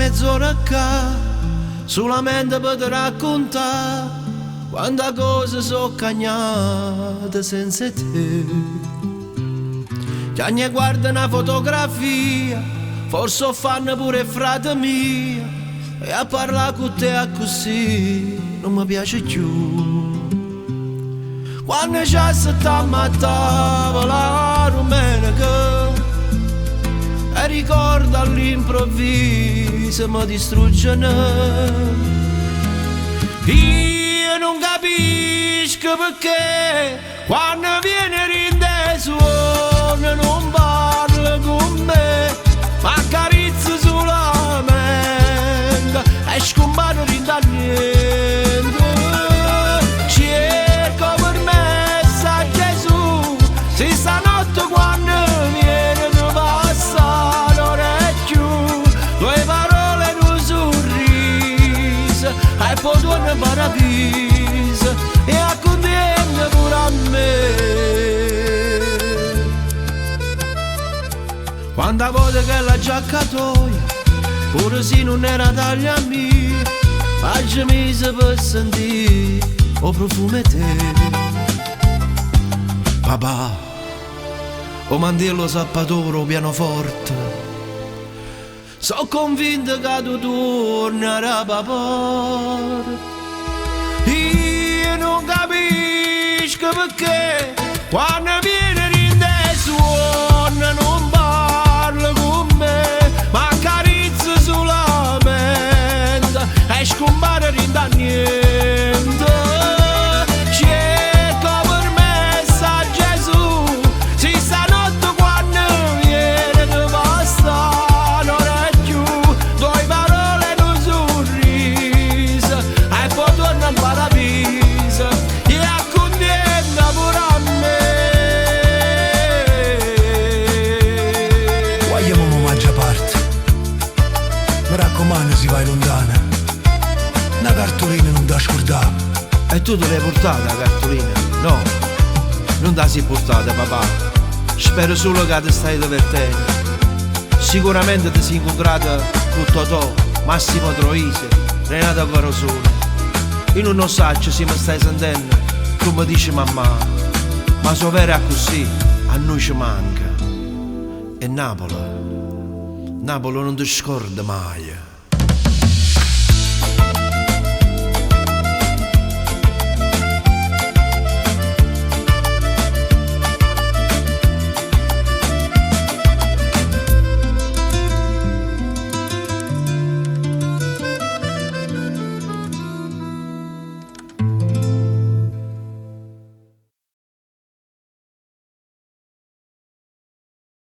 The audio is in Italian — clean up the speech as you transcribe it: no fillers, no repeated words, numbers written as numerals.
mezz'ora qua, solamente per te raccontare quanta cose so cagnate senza te. Che ogni guarda una fotografia, forse fanno pure frate mia, e a parlare con te così non mi piace più. Quando c'è stata mattava la domenica e ricordo all'improvviso mi distruggono. Io non capisco perché quando viene rindeso non parla con me, ma accarezza solamente e scompare rinda niente. Cerco permesso a Gesù, se stanotte quando viene mi passa l'orecchio, due parole e un sorriso e poi torna in paradiso e accontenta pure a me. Quanta volta che la giacca toia, pure se non era taglia mia, oggi mi si può sentire o profumo te. Papà, o mandello zappatore o pianoforte, so convinto che tu tornerai papà. Io non capisco perché quando viene rindeso non parla con me, ma accarezza solamente e scompare rinda niente. Cerco permesso a Gesù, se stanotte quando viene ti basta l'orecchio, due parole e un sorriso e poi torna in paradiso e accontenta pure a me. Vogliamo un omaggio a parte, mi raccomando si vai lontana, una cartolina non da scordare. E tu te l'hai portata la cartolina? No, non te la sei portata papà. Spero solo che ti stai divertendo. Sicuramente ti sei incontrata con Totò, Massimo Troisi, Renato Carosone. Io non so se mi stai sentendo, come dice mamma, ma so vero è così, a noi ci manca. E Napoli non ti scorda mai.